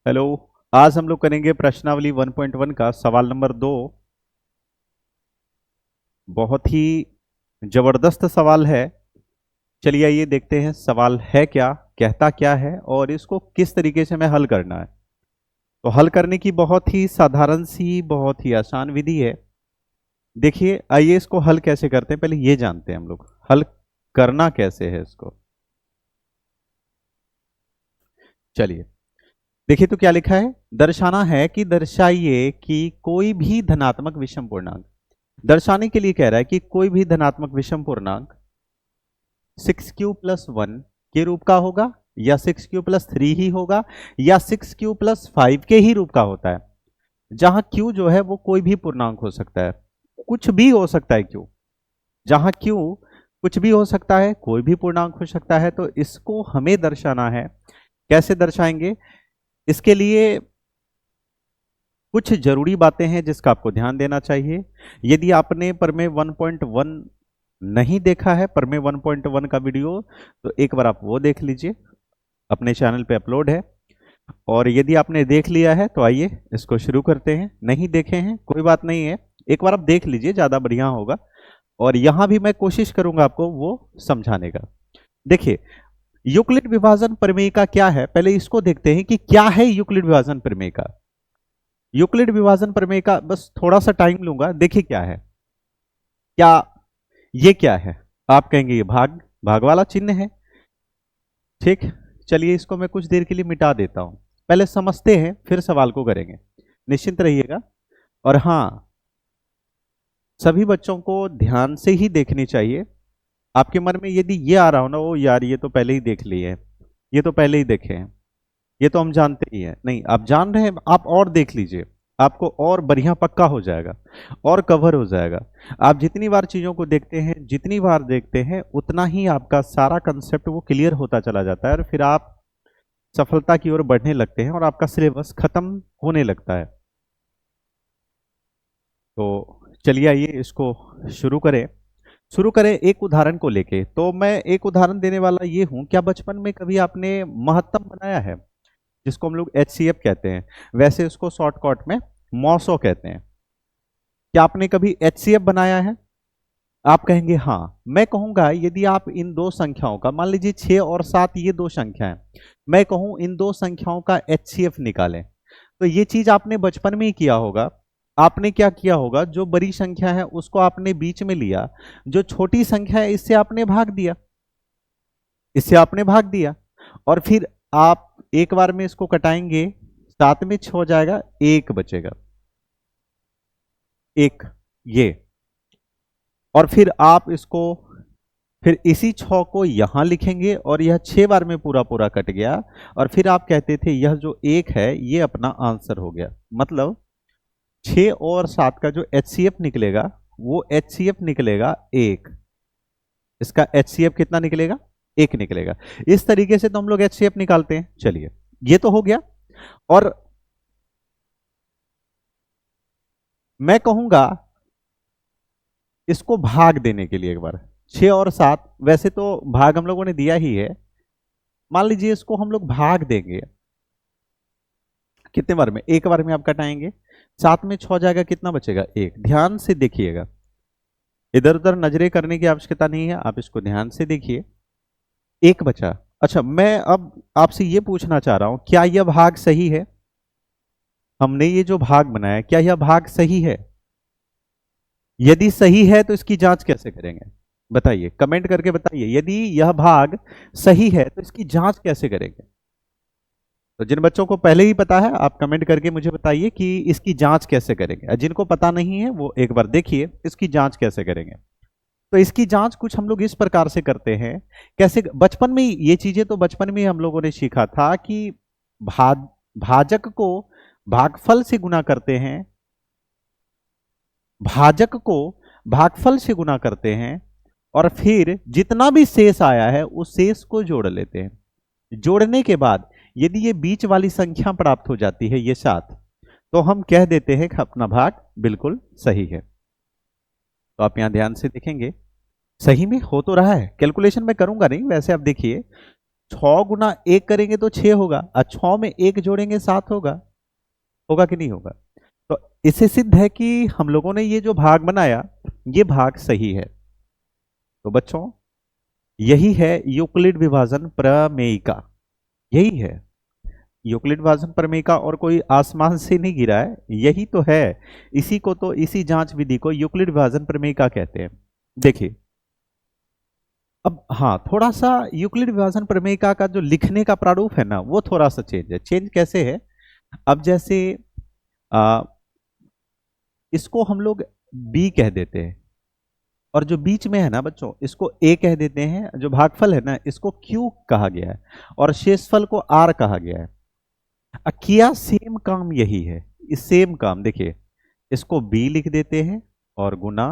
Hello. आज हम लोग करेंगे प्रश्नावली 1.1 का सवाल नंबर 2। बहुत ही जबरदस्त सवाल है। चलिए आइए देखते हैं सवाल है क्या, कहता क्या है और इसको किस तरीके से हमें हल करना है। तो हल करने की बहुत ही साधारण सी, बहुत ही आसान विधि है। देखिए आइए इसको हल कैसे करते हैं, पहले ये जानते हैं हम लोग हल करना कैसे है इसको। चलिए देखिए तो क्या लिखा है, दर्शाना है कि दर्शाइए कि कोई भी धनात्मक विषम पूर्णांक। दर्शाने के लिए कह रहा है कि कोई भी धनात्मक विषम पूर्णांक 6q+1 के रूप का होगा या 6q+3 ही होगा या 6q+5 के ही रूप का होता है। जहां q जो है वो कोई भी पूर्णांक हो सकता है, कुछ भी हो सकता है q। जहां q कुछ भी हो सकता है, कोई भी पूर्णांक हो सकता है, तो इसको हमें दर्शाना है। कैसे दर्शाएंगे, इसके लिए कुछ जरूरी बातें हैं जिसका आपको ध्यान देना चाहिए। यदि आपने प्रमेय 1.1 नहीं देखा है, प्रमेय 1.1 का वीडियो, तो एक बार आप वो देख लीजिए, अपने चैनल पे अपलोड है। और यदि आपने देख लिया है तो आइए इसको शुरू करते हैं। नहीं देखे हैं कोई बात नहीं है, एक बार आप देख लीजिए, ज्यादा बढ़िया होगा। और यहां भी मैं कोशिश करूंगा आपको वो समझाने का। देखिए यूक्लिड विभाजन प्रमेय का क्या है, पहले इसको देखते हैं कि क्या है यूक्लिड विभाजन प्रमेय का। यूक्लिड विभाजन प्रमेय का बस थोड़ा सा टाइम लूंगा। देखिए क्या है, क्या ये क्या है, आप कहेंगे ये भाग, भाग वाला चिन्ह है। ठीक, चलिए इसको मैं कुछ देर के लिए मिटा देता हूं, पहले समझते हैं फिर सवाल को करेंगे, निश्चिंत रहिएगा। और हाँ, सभी बच्चों को ध्यान से ही देखनी चाहिए। आपके मन में यदि ये आ रहा हो ना, वो यार ये तो पहले ही देख लिए हैं, ये तो पहले ही देखे हैं, ये तो हम जानते ही हैं, नहीं आप जान रहे हैं, आप और देख लीजिए, आपको और बढ़िया पक्का हो जाएगा और कवर हो जाएगा। आप जितनी बार चीजों को देखते हैं, जितनी बार देखते हैं, उतना ही आपका सारा कंसेप्ट वो क्लियर होता चला जाता है और फिर आप सफलता की ओर बढ़ने लगते हैं और आपका सिलेबस खत्म होने लगता है। तो चलिए आइए इसको शुरू करें। शुरू करें एक उदाहरण को लेके। तो मैं एक उदाहरण देने वाला ये हूं, क्या बचपन में कभी आपने महत्तम बनाया है, जिसको हम लोग HCF कहते हैं, वैसे उसको शॉर्टकट में मॉसो कहते हैं। क्या आपने कभी HCF बनाया है? आप कहेंगे हाँ। मैं कहूंगा यदि आप इन दो संख्याओं का, मान लीजिए 6 और 7 ये दो संख्याएं, मैं कहूं इन दो संख्याओं का HCF निकालें, तो ये चीज आपने बचपन में ही किया होगा। आपने क्या किया होगा, जो बड़ी संख्या है उसको आपने बीच में लिया, जो छोटी संख्या है इससे आपने भाग दिया, इससे आपने भाग दिया, और फिर आप एक बार में इसको कटाएंगे, 7 में 6 हो जाएगा, 1 बचेगा, 1 ये। और फिर आप इसको, फिर इसी 6 को यहां लिखेंगे और यह 6 बार में पूरा पूरा कट गया, और फिर आप कहते थे यह जो 1 है ये अपना आंसर हो गया। मतलब 6 और 7 का जो HCF निकलेगा वो HCF निकलेगा 1। इसका HCF कितना निकलेगा, 1 निकलेगा। इस तरीके से तो हम लोग HCF निकालते हैं। चलिए ये तो हो गया। और मैं कहूंगा इसको भाग देने के लिए एक बार, 6 और 7, वैसे तो भाग हम लोगों ने दिया ही है, मान लीजिए इसको हम लोग भाग देंगे कितने बार में, एक बार में आप कटाएंगे, 7 में 6 जाएगा, कितना बचेगा, 1। ध्यान से देखिएगा, इधर उधर नजरें करने की आवश्यकता नहीं है, आप इसको ध्यान से देखिए। 1 बचा। अच्छा मैं अब आपसे ये पूछना चाह रहा हूं, क्या यह भाग सही है? हमने ये जो भाग बनाया, क्या यह भाग सही है? यदि सही है तो इसकी जांच कैसे करेंगे, बताइए, कमेंट करके बताइए। यदि यह भाग सही है तो इसकी जांच कैसे करेंगे? तो जिन बच्चों को पहले ही पता है आप कमेंट करके मुझे बताइए कि इसकी जांच कैसे करेंगे, और जिनको पता नहीं है वो एक बार देखिए इसकी जांच कैसे करेंगे। तो इसकी जांच कुछ हम लोग इस प्रकार से करते हैं। कैसे, बचपन में ये चीजें तो बचपन में हम लोगों ने सीखा था कि भाजक को भागफल से गुना करते हैं, भाजक को भागफल से गुना करते हैं, और फिर जितना भी शेष आया है उस शेष को जोड़ लेते हैं। जोड़ने के बाद यदि ये बीच वाली संख्या प्राप्त हो जाती है, ये 7, तो हम कह देते हैं कि अपना भाग बिल्कुल सही है। तो आप यहां ध्यान से देखेंगे, सही में हो तो रहा है, कैलकुलेशन में करूंगा नहीं, वैसे आप देखिए 6 गुना 1 करेंगे तो 6 होगा, और 6 में 1 जोड़ेंगे 7 होगा। होगा कि नहीं होगा? तो इससे सिद्ध है कि हम लोगों ने ये जो भाग बनाया, ये भाग सही है। तो बच्चों, यही है यूक्लिड विभाजन प्रमेय का, यही है यूक्लिड विभाजन प्रमेय का, और कोई आसमान से नहीं गिरा है, यही तो है। इसी को तो, इसी जांच विधि को यूक्लिड विभाजन प्रमेय का कहते हैं। देखिए, अब हाँ, थोड़ा सा यूक्लिड विभाजन प्रमेय का जो लिखने का प्रारूप है ना, वो थोड़ा सा चेंज है। चेंज कैसे है? अब जैसे इसको हम लोग बी कह देते हैं, और जो बीच में है ना बच्चों, इसको ए कह देते हैं। जो भागफल है ना, इसको क्यू कहा गया है, और शेषफल को आर कहा गया है। किया सेम काम यही है, इस सेम काम। देखिए, इसको बी लिख देते हैं, और गुना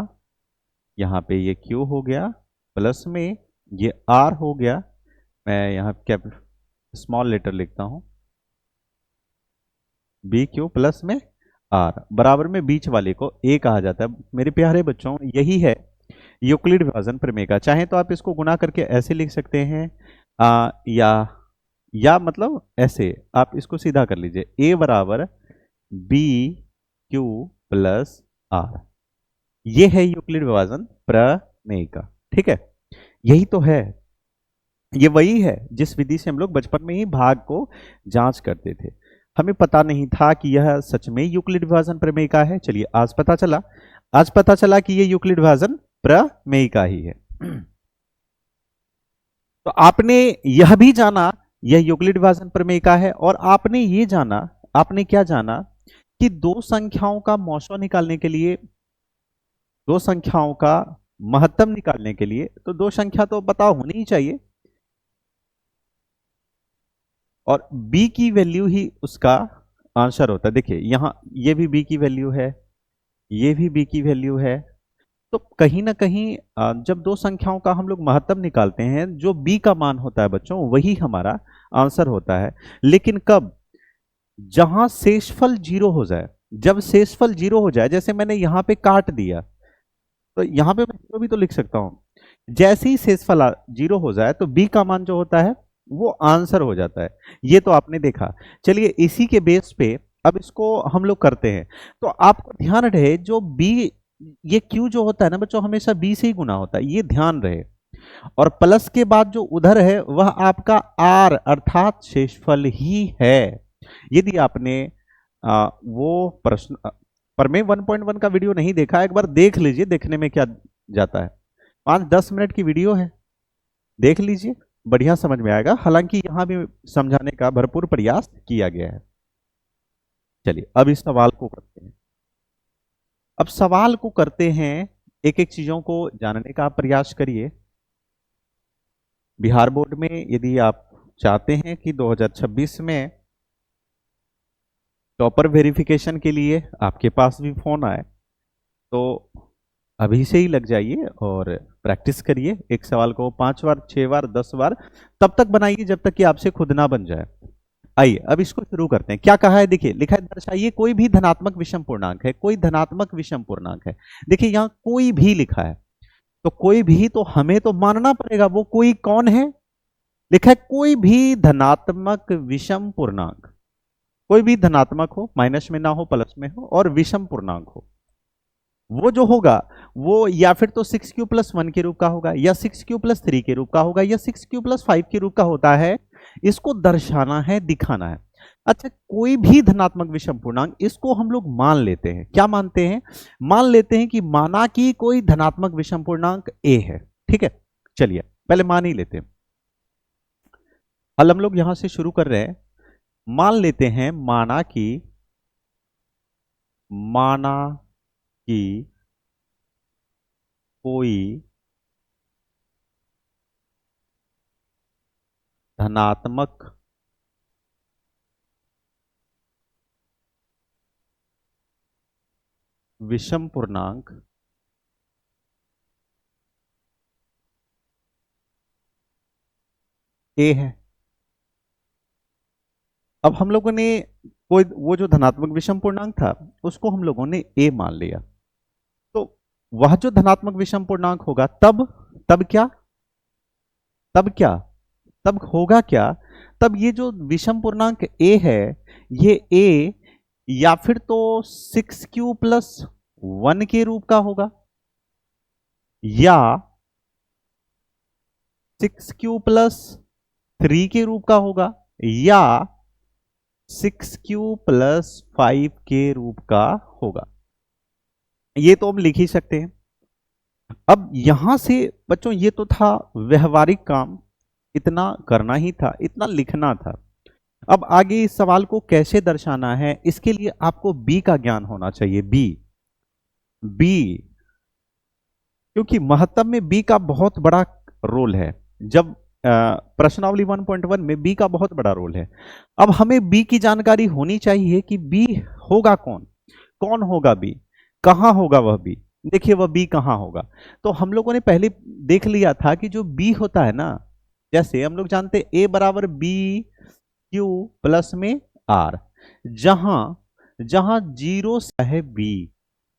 यहां पे ये क्यू हो गया, प्लस में ये आर हो गया। मैं यहां कैप स्मॉल लेटर लिखता हूं, बी क्यू प्लस में आर, बराबर में बीच वाले को ए कहा जाता है। मेरे प्यारे बच्चों, यही है यूक्लिड विभाजन प्रमेय का। चाहे तो आप इसको गुना करके ऐसे लिख सकते हैं, या मतलब ऐसे आप इसको सीधा कर लीजिए, ए बराबर बी क्यू प्लस आर। ये है यूक्लिड विभाजन प्रमेय का। ठीक है, यही तो है, ये वही है जिस विधि से हम लोग बचपन में ही भाग को जांच करते थे। हमें पता नहीं था कि यह सच में यूक्लिड विभाजन प्रमेय का है। चलिए, आज पता चला, आज पता चला कि यह यूक्लिड विभाजन प्रमेय का ही है। तो आपने यह भी जाना यह यूक्लिड विभाजन प्रमेय का है, और आपने ये जाना, आपने क्या जाना कि दो संख्याओं का मौसो निकालने के लिए, दो संख्याओं का महत्तम निकालने के लिए, तो दो संख्या तो पता होनी ही चाहिए, और b की वैल्यू ही उसका आंसर होता है। देखिए, यहां ये भी b की वैल्यू है, ये भी b की वैल्यू है। तो कहीं ना कहीं जब दो संख्याओं का हम लोग महत्तम निकालते हैं, जो b का मान होता है बच्चों, वही हमारा आंसर होता है। लेकिन कब? जहां शेषफल 0 हो जाए। जब शेषफल 0 हो जाए, जैसे मैंने यहां पे काट दिया, तो यहां पे मैं 0 भी तो लिख सकता हूं। जैसे ही शेषफल 0 हो जाए, तो b का मान जो होता है वो आंसर हो जाता है। ये तो आपने देखा। चलिए, इसी के बेस पे अब इसको हम लोग करते हैं। तो आपको ध्यान रहे, जो b, ये q जो होता है ना बच्चों, हमेशा b से ही गुना होता है, ये ध्यान रहे। और प्लस के बाद जो उधर है वह आपका r अर्थात शेषफल ही है। यदि आपने वो प्रश्न प्रमेय 1.1 का वीडियो नहीं देखा, एक बार देख लीजिए, देखने में क्या जाता है। 5-10 मिनट की वीडियो है, देख लीजिए, बढ़िया समझ में आएगा। हालांकि यहां भी समझाने का भरपूर प्रयास किया गया है। चलिए, अब इस सवाल को करते हैं। अब सवाल को करते हैं, एक एक चीजों को जानने का प्रयास करिए। बिहार बोर्ड में यदि आप चाहते हैं कि 2026 में टॉपर वेरिफिकेशन के लिए आपके पास भी फोन आए, तो अभी से ही लग जाइए और प्रैक्टिस करिए। एक सवाल को 5 बार, 6 बार, 10 बार तब तक बनाइए जब तक कि आपसे खुद ना बन जाए। आइए, अब इसको शुरू करते हैं। क्या कहा है? देखिए, लिखा है, दर्शाइए कोई भी धनात्मक विषम पूर्णांक है। कोई धनात्मक विषम पूर्णांक है। देखिए, यहां कोई भी लिखा है, तो कोई भी तो हमें तो मानना पड़ेगा। वो कोई कौन है? लिखा है कोई भी धनात्मक विषम पूर्णांक। कोई भी धनात्मक हो, माइनस में ना हो, प्लस में हो, और विषम पूर्णांक हो, वो जो होगा वो या फिर तो 6q+1 के रूप का होगा, या 6q+3 के रूप का होगा, या 6q+5 के रूप का होता है। इसको दर्शाना है, दिखाना है। अच्छा, कोई भी धनात्मक विषम पूर्णांक, इसको हम लोग मान लेते हैं। क्या मानते हैं? मान लेते हैं कि माना कि कोई धनात्मक विषम पूर्णांक a है। ठीक है, चलिए पहले मान ही लेते हैं। हल हम लोग यहां से शुरू कर रहे हैं। मान लेते हैं, माना कि कोई धनात्मक विषम पूर्णांक a है। अब हम लोगों ने कोई, वो जो धनात्मक विषम पूर्णांक था उसको हम लोगों ने a मान लिया। तो वह जो धनात्मक विषम पूर्णांक होगा, तब क्या तब होगा क्या, तब ये जो विषम पूर्णांक a है, ये a या फिर तो 6q प्लस 1 के रूप का होगा, या 6q प्लस 3 के रूप का होगा, या 6q प्लस 5 के रूप का होगा। ये तो हम लिख ही सकते हैं। अब यहां से बच्चों ये तो था व्यवहारिक काम, इतना करना ही था, इतना लिखना था। अब आगे इस सवाल को कैसे दर्शाना है, इसके लिए आपको बी का ज्ञान होना चाहिए। बी क्योंकि महत्तम में बी का बहुत बड़ा रोल है। जब प्रश्नावली 1.1 में बी का बहुत बड़ा रोल है। अब हमें बी की जानकारी होनी चाहिए कि बी होगा कौन, कौन होगा बी, कहां होगा वह बी। देखिए वह बी कहां होगा, तो हम लोगों ने पहले देख लिया था कि जो बी होता है ना, जैसे हम लोग जानते हैं ए बराबर बी क्यू प्लस में आर, जहां जहां जीरो है बी,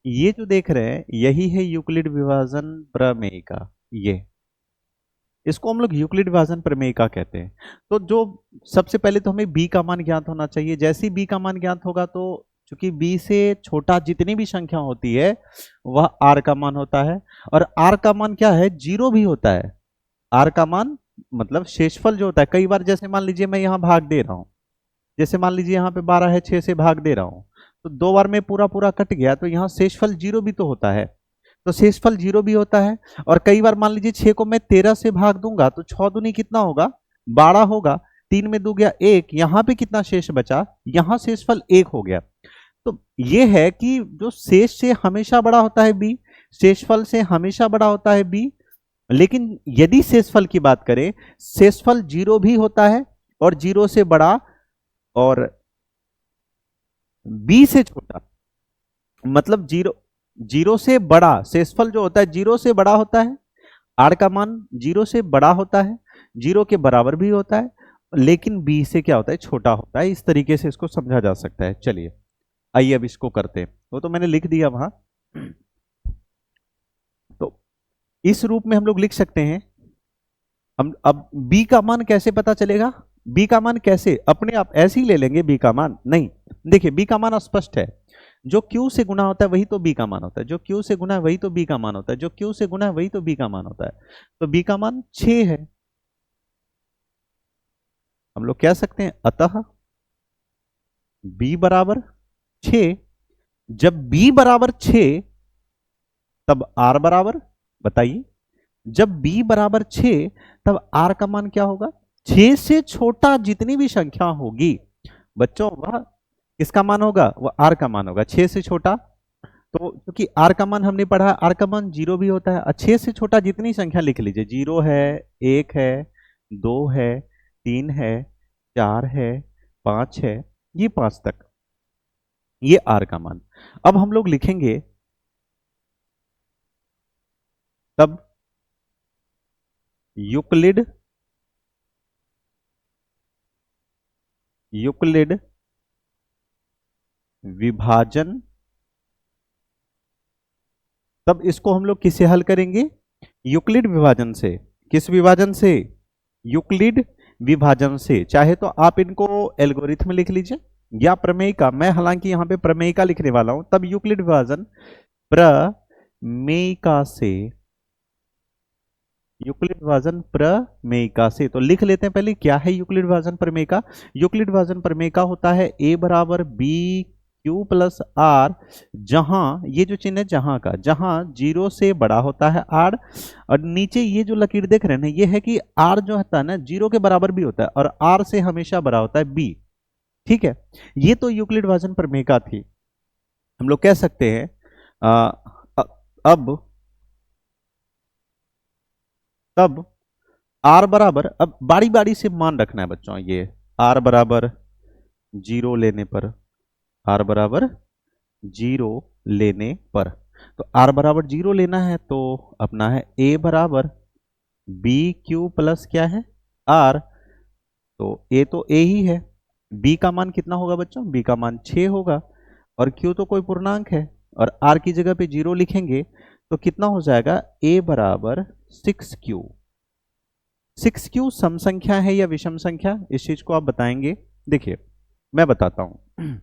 ये जो देख रहे हैं यही है यूक्लिड विभाजन प्रमेय का। ये इसको हम लोग यूक्लिड विभाजन प्रमेय का कहते हैं। तो जो सबसे पहले तो हमें बी का मान ज्ञात होना चाहिए। जैसे ही बी का मान ज्ञात होगा तो चूंकि बी से छोटा जितनी भी संख्या होती है वह आर का मान होता है, और आर का मान क्या है, जीरो भी होता है। आर का मान मतलब शेषफल जो होता है, कई बार जैसे मान लीजिए मैं यहाँ भाग दे रहा हूँ, जैसे मान लीजिए यहाँ पे 12 है, 6 से भाग दे रहा हूँ, तो 2 बार में पूरा पूरा कट गया, तो यहाँ शेषफल जीरो भी तो होता है, तो शेषफल जीरो भी होता है। और कई बार मान लीजिए 6 को मैं 13 से भाग दूंगा तो 6 दूनी कितना होगा, 12 होगा, 3 में 2 गया 1, यहाँ पे कितना शेष बचा, यहाँ शेषफल 1 हो गया। तो ये है कि जो शेष से हमेशा बड़ा होता है बी, शेषफल से हमेशा बड़ा होता है बी। लेकिन यदि शेषफल की बात करें, शेषफल जीरो भी होता है और जीरो से बड़ा और बी से छोटा, मतलब जीरो से बड़ा, शेषफल जो होता है जीरो से बड़ा होता है, आर का मान जीरो से बड़ा होता है, जीरो के बराबर भी होता है, लेकिन बी से क्या होता है, छोटा होता है। इस तरीके से इसको समझा जा सकता है। चलिए आइए अब इसको करते हैं, वो तो मैंने लिख दिया वहां। तो इस रूप में हम लोग लिख सकते हैं। हम अब बी का मान कैसे पता चलेगा, बी का मान कैसे अपने आप ऐसे ही ले लेंगे बी का मान, नहीं। देखिए बी का मान स्पष्ट है, जो Q से गुना होता है वही तो B का मान होता है, जो Q से गुना है वही तो B का मान होता है, जो Q से गुना है वही तो B का मान होता है। तो B का मान 6 है। हम लोग कह सकते हैं अतः B बराबर 6। जब B बराबर 6 तब R बराबर, बताइए, जब B बराबर 6 तब R का मान क्या होगा, 6 से छोटा जितनी भी संख्या होगी बच्चों वह किसका मान होगा, वह R का मान होगा, 6 से छोटा। तो क्योंकि R का मान हमने पढ़ा, R का मान जीरो भी होता है, 6 से छोटा जितनी संख्या लिख लीजिए, 0 है, 1 है, 2 है, 3 है, 4 है, 5 है, ये 5 तक, ये R का मान। अब हम लोग लिखेंगे तब यूक्लिड विभाजन, तब इसको हम लोग किसे हल करेंगे, यूक्लिड विभाजन से। किस विभाजन से, यूक्लिड विभाजन से। चाहे तो आप इनको एल्गोरिथम लिख लीजिए या प्रमेय का, मैं हालांकि यहां पे प्रमेय का लिखने वाला हूं। तब यूक्लिड विभाजन प्रमेयिका से, यूक्लिड विभाजन प्रमेयिका से। तो लिख लेते हैं पहले क्या है यूक्लिड विभाजन प्रमेयिका। यूक्लिड विभाजन प्रमेयिका होता है a बराबर बी क्यू प्लस आर, जहां ये जो चिन्ह है जहां का, जहां जीरो से बड़ा होता है आर, और नीचे ये जो लकीर देख रहे हैं ना, ये है कि आर जो होता है ना जीरो के बराबर भी होता है और आर से हमेशा बड़ा होता है बी। ठीक है, ये तो यूक्लिड विभाजन प्रमेयिका थी। हम लोग कह सकते हैं अब तब आर बराबर, अब बारी बारी से मान रखना है बच्चों, ये आर बराबर जीरो लेने पर, आर बराबर जीरो लेने पर, तो आर बराबर जीरो लेना है तो अपना है ए बराबर बी क्यू प्लस क्या है आर, तो ए तो ए ही है, बी का मान कितना होगा बच्चों, बी का मान 6 होगा, और क्यू तो कोई पूर्णांक है और आर की जगह पे जीरो लिखेंगे तो कितना हो जाएगा, ए बराबर 6Q। 6q सम संख्या है या विषम संख्या, इस चीज को आप बताएंगे। देखिए मैं बताता हूं,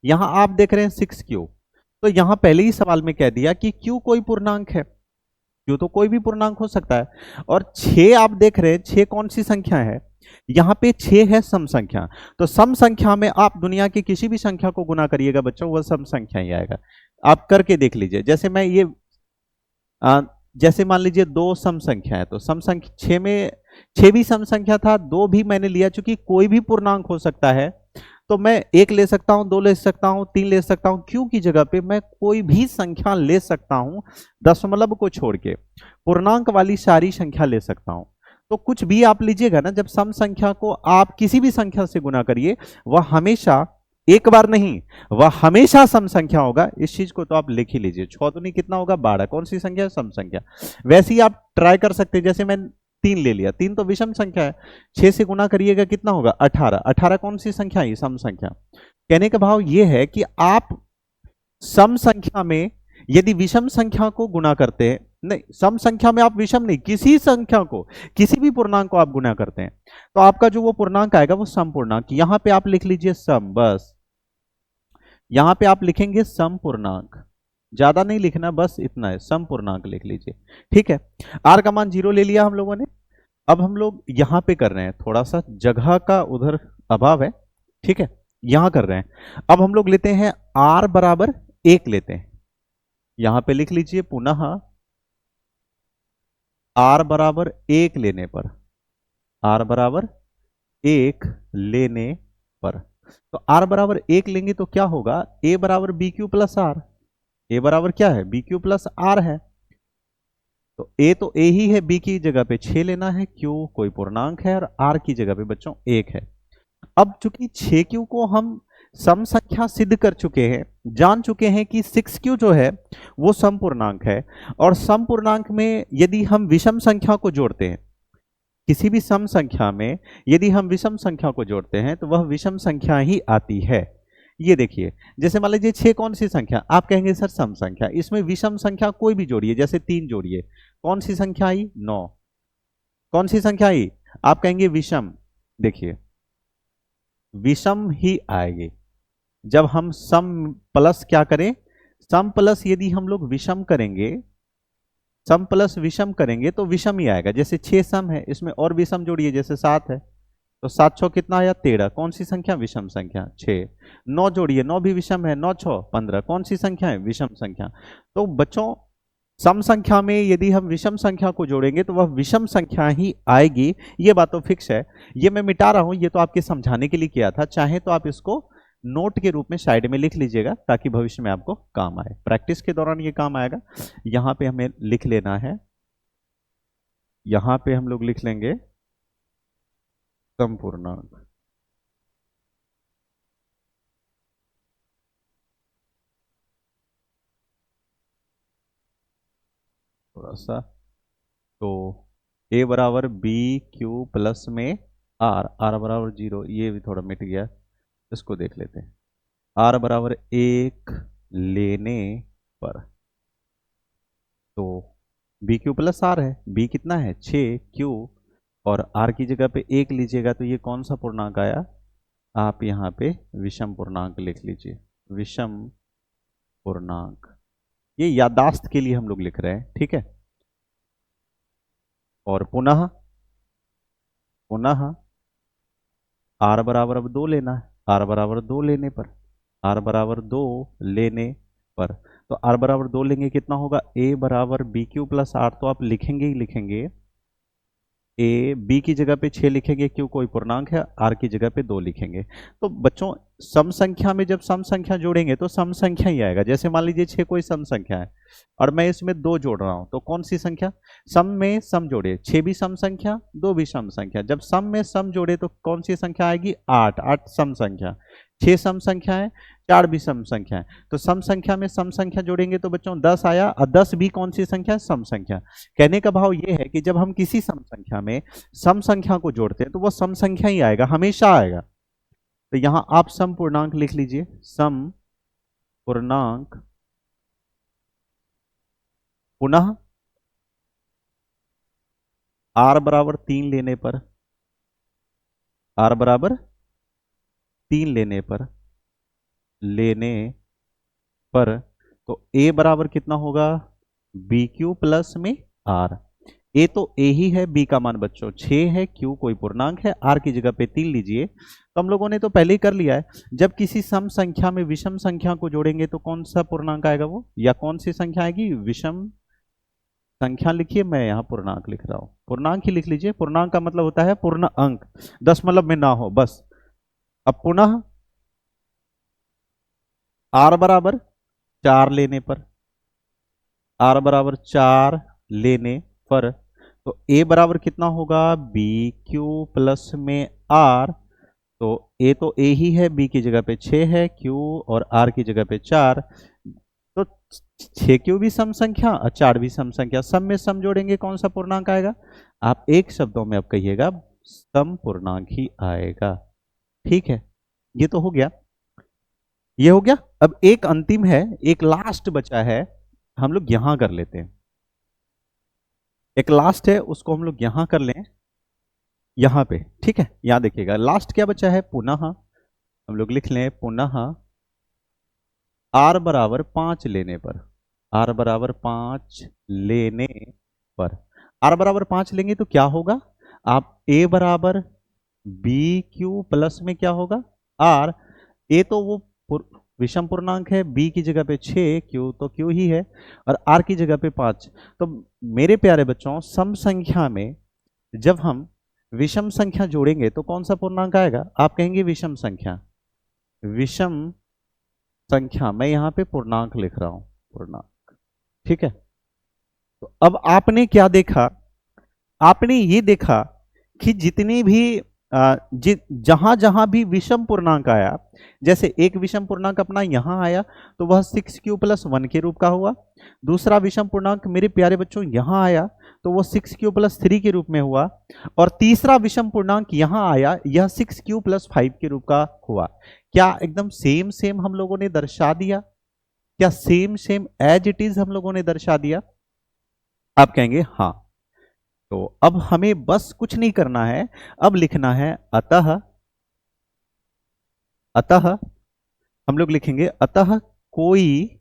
यहां आप देख रहे हैं 6q, तो यहां पहले ही सवाल में कह दिया कि q कोई पूर्णांक है, q तो कोई भी पूर्णांक हो सकता है। और 6 आप देख रहे हैं, 6 कौन सी संख्या है, यहां पे 6 है सम संख्या। तो सम संख्या में आप दुनिया की किसी भी संख्या को गुना करिएगा बच्चों, वह सम संख्या ही आएगा। आप करके देख लीजिए, जैसे मैं ये जैसे मान लीजिए दो सम संख्या है, तो सम संख्या 6 में 6 भी सम संख्या था, 2 भी मैंने लिया, चूंकि कोई भी पूर्णांक हो सकता है तो मैं 1 ले सकता हूं, 2 ले सकता हूं, 3 ले सकता हूं, क्यों की जगह पे मैं कोई भी संख्या ले सकता हूं, दशमलव को छोड़ के पूर्णांक वाली सारी संख्या ले सकता हूं। तो कुछ भी आप लीजिएगा ना, जब सम संख्या को आप किसी भी संख्या से गुना करिए, वह हमेशा एक बार नहीं, वह हमेशा सम संख्या होगा। इस चीज को तो आप लिख ही लीजिए। 6 दूनी कितना होगा 12, कौन सी संख्या, सम संख्या। वैसे ही आप ट्राई कर सकते हैं, जैसे मैं 3 ले लिया, 3 तो विषम संख्या है, 6 से गुना करिएगा कितना होगा 18, 18 कौन सी संख्या है, सम संख्या। कहने का भाव यह है कि आप सम संख्या में यदि विषम संख्या को गुना करते हैं, नहीं सम संख्या में आप विषम नहीं, किसी संख्या को, किसी भी पूर्णांक को आप गुना करते हैं, तो आपका जो वो पूर्णांक आएगा वो सम पूर्णांक। यहां पे आप लिख लीजिए सम, बस यहां पे आप लिखेंगे सम पूर्णांक, ज्यादा नहीं लिखना, बस इतना है, सम पूर्णांक लिख लीजिए। ठीक है, आर का मान 0 ले लिया हम लोगों ने। अब हम लोग यहां पे कर रहे हैं, थोड़ा सा जगह का उधर अभाव है, ठीक है, यहां कर रहे हैं। अब हम लोग लेते हैं आर बराबर 1 लेते हैं, यहां पे लिख लीजिए पुनः आर बराबर 1 लेने पर, आर बराबर 1 लेने पर, तो आर बराबर 1 लेंगे तो क्या होगा, ए बराबर बी क्यू प्लस आर, ए बराबर क्या है बी क्यू प्लस आर है, तो ए तो ए ही है, बी की जगह पे 6 लेना है, क्यू कोई पूर्णांक है और आर की जगह पे बच्चों 1 है। अब चूंकि 6q को हम सम संख्या सिद्ध कर चुके हैं, जान चुके हैं कि 6q जो है वो सम पूर्णांक है, और सम पूर्णांक में यदि हम विषम संख्या को जोड़ते हैं, किसी भी सम संख्या में यदि हम विषम संख्या को जोड़ते हैं तो वह विषम संख्या ही आती है। ये देखिए, जैसे मान लीजिए 6 कौन सी संख्या, आप कहेंगे सर सम संख्या, इसमें विषम संख्या कोई भी जोड़िए, जैसे 3 जोड़िए, कौन सी संख्या आई 9, कौन सी संख्या आई, आप कहेंगे विषम, देखिए विषम ही आएगी जब हम सम प्लस क्या करें, सम प्लस यदि हम लोग विषम करेंगे, सम प्लस विषम करेंगे तो विषम ही आएगा। जैसे 6 सम है, इसमें और विषम जोड़िए, जैसे 7 है, तो 7 6 कितना आया 13, कौन सी संख्या विषम संख्या 6, 9 जोड़िए, 9 भी विषम है, 9 6 15, कौन सी संख्या है विषम संख्या। तो बच्चों सम संख्या में यदि हम विषम संख्या को जोड़ेंगे तो वह विषम संख्या ही आएगी, ये बात तो फिक्स है। ये मैं मिटा रहा हूं, ये तो आपके समझाने के लिए किया था, चाहे तो आप इसको नोट के रूप में साइड में लिख लीजिएगा ताकि भविष्य में आपको काम आए, प्रैक्टिस के दौरान ये काम आएगा। यहां पे हमें लिख लेना है, यहां पे हम लोग लिख लेंगे सम पूर्णांक, थोड़ा सा, तो ए बराबर बी क्यू प्लस में आर, आर बराबर 0, ये भी थोड़ा मिट गया, इसको देख लेते हैं, आर बराबर 1 लेने पर, तो बी क्यू प्लस आर है, बी कितना है 6, क्यू और आर की जगह पे 1 लीजिएगा तो ये कौन सा पूर्णांक आया, आप यहाँ पे विषम पूर्णांक लिख लीजिए, विषम पूर्णांक, ये याददाश्त के लिए हम लोग लिख रहे हैं, ठीक है। और पुनः पुनः आर बराबर अब 2 लेना है, आर बराबर 2 लेने पर, आर बराबर 2 लेने पर, तो आर बराबर 2 लेंगे कितना होगा, ए बराबर बी क्यू प्लस आर, तो आप लिखेंगे ही लिखेंगे, ए बी की जगह पे 6 लिखेंगे, क्यों कोई पूर्णांक है, आर की जगह पे 2 लिखेंगे। तो बच्चों सम संख्या में जब सम संख्या जोड़ेंगे तो सम संख्या ही आएगा। जैसे मान लीजिए 6 कोई सम संख्या है और मैं इसमें 2 जोड़ रहा हूं, तो कौन सी संख्या, सम में सम जोड़े, 6 भी सम संख्या, 2 भी सम संख्या, जब सम में सम जोड़े तो कौन सी संख्या आएगी 8, 8 सम संख्या, 6 सम संख्या है, 4 भी सम संख्या है, तो सम संख्या में सम संख्या जोड़ेंगे तो बच्चों 10 आया, और 10 भी कौन सी संख्या है, सम संख्या। कहने का भाव ये है कि जब हम किसी सम संख्या में सम संख्या को जोड़ते हैं तो वो सम संख्या ही आएगा, हमेशा आएगा। तो यहां आप सम पूर्णांक लिख लीजिए, सम पूर्णांक पुनः आर बराबर 3 लेने पर, आर बराबर 3 लेने पर तो ए बराबर कितना होगा, बी क्यू प्लस में आर। ए तो ए ही है, बी का मान बच्चों 6 है, क्यू कोई पूर्णांक है, आर की जगह पे 3 लीजिए। तो हम लोगों ने तो पहले ही कर लिया है, जब किसी सम संख्या में विषम संख्या को जोड़ेंगे तो कौन सा पूर्णांक आएगा वो, या कौन सी संख्या आएगी, विषम संख्या लिखिए, मैं यहाँ पूर्णांक लिख रहा हूं, पूर्णांक ही लिख लीजिए। पूर्णांक का मतलब होता है पूर्ण अंक, दशमलव में ना हो बस। अब पुनः आर बराबर 4 लेने पर, आर बराबर 4 लेने पर तो ए बराबर कितना होगा, बी क्यू प्लस में आर। तो ए तो ए ही है, बी की जगह पे 6 है, क्यू और आर की जगह पे 4। तो 6 क्यू भी सम संख्या और 4 भी सम संख्या, सम में सम जोड़ेंगे कौन सा पूर्णांक आएगा, आप एक शब्दों में अब कहिएगा सम पूर्णांक ही आएगा। ठीक है, ये तो हो गया, ये हो गया। अब एक अंतिम है, एक लास्ट बचा है, हम लोग यहां कर लेते हैं। एक लास्ट है, उसको हम लोग यहां कर लें, यहां पे। ठीक है, यहां देखिएगा लास्ट क्या बचा है, पुनः हम लोग लिख लें, पुनः आर बराबर 5 लेने पर, आर बराबर 5 लेने पर, आर बराबर 5 लेंगे तो क्या होगा, आप ए बराबर बी क्यू प्लस में क्या होगा आर। ए तो वो विषम पूर्णांक है, बी की जगह पे 6, क्यू तो क्यू ही है, और आर की जगह पे 5। तो मेरे प्यारे बच्चों, सम संख्या में जब हम विषम संख्या जोड़ेंगे तो कौन सा पूर्णांक आएगा, आप कहेंगे विषम संख्या, विषम संख्या, मैं यहां पे पूर्णांक लिख रहा हूं, पूर्णांक। ठीक है, तो अब आपने क्या देखा, आपने ये देखा कि जितने भी जहां जहां भी विषम पूर्णांक आया, जैसे एक विषम पूर्णांक अपना यहां आया तो वह 6q प्लस 1 के रूप का हुआ, दूसरा विषम पूर्णांक मेरे प्यारे बच्चों यहां आया तो वो 6q प्लस 3 के रूप में हुआ, और तीसरा विषम पूर्णांक यहां आया, यह 6q प्लस 5 के रूप का हुआ। क्या एकदम सेम सेम हम लोगों ने दर्शा दिया, क्या same same as it is हम लोगों ने दर्शा दिया, आप कहेंगे हाँ। तो अब हमें बस कुछ नहीं करना है, अब लिखना है अतः, अतः हम लोग लिखेंगे अतः कोई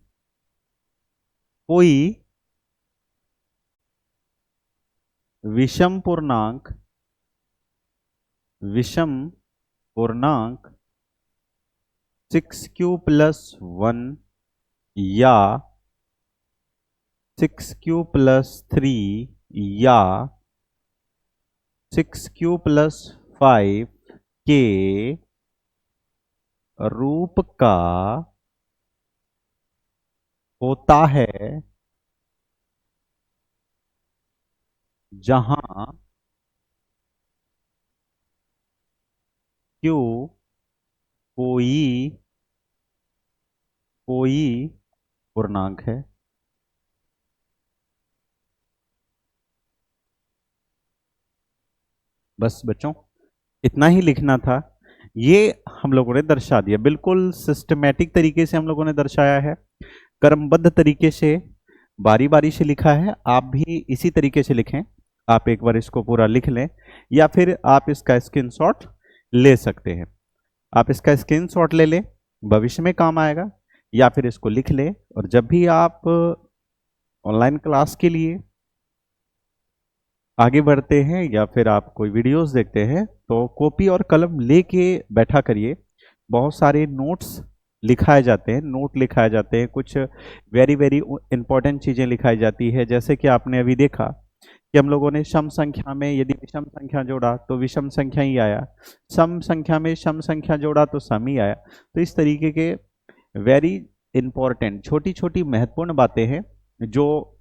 विषम पूर्णांक 6q प्लस 1 या 6q प्लस 3 या 6q प्लस 5 के रूप का होता है जहां q कोई पूर्णांक है। बस बच्चों इतना ही लिखना था, ये हम लोगों ने दर्शा दिया, बिल्कुल सिस्टमैटिक तरीके से हम लोगों ने दर्शाया है, क्रमबद्ध तरीके से, बारी बारी से लिखा है। आप भी इसी तरीके से लिखें, आप एक बार इसको पूरा लिख लें, या फिर आप इसका स्क्रीनशॉट ले सकते हैं, आप इसका स्क्रीनशॉट ले लें, भविष्य में काम आएगा, या फिर इसको लिख लें, और जब भी आप ऑनलाइन क्लास के लिए आगे बढ़ते हैं या फिर आप कोई वीडियोस देखते हैं तो कॉपी और कलम लेके बैठा करिए। बहुत सारे नोट्स लिखाए जाते हैं, नोट लिखाए जाते हैं, कुछ वेरी वेरी इंपॉर्टेंट चीज़ें लिखाई जाती है। जैसे कि आपने अभी देखा कि हम लोगों ने सम संख्या में यदि विषम संख्या जोड़ा तो विषम संख्या ही आया, सम संख्या में सम संख्या जोड़ा तो सम ही आया। तो इस तरीके के वेरी इंपॉर्टेंट छोटी छोटी महत्वपूर्ण बातें हैं जो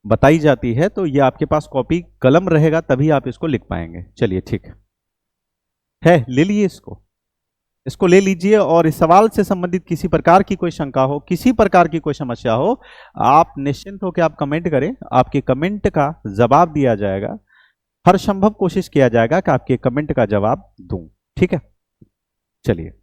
बताई जाती है, तो ये आपके पास कॉपी कलम रहेगा तभी आप इसको लिख पाएंगे। चलिए ठीक है, ले लीजिए इसको ले लीजिए, और इस सवाल से संबंधित किसी प्रकार की कोई शंका हो, किसी प्रकार की कोई समस्या हो, आप निश्चिंत होकर आप कमेंट करें, आपके कमेंट का जवाब दिया जाएगा, हर संभव कोशिश किया जाएगा कि आपके कमेंट का जवाब दूं। ठीक है, चलिए।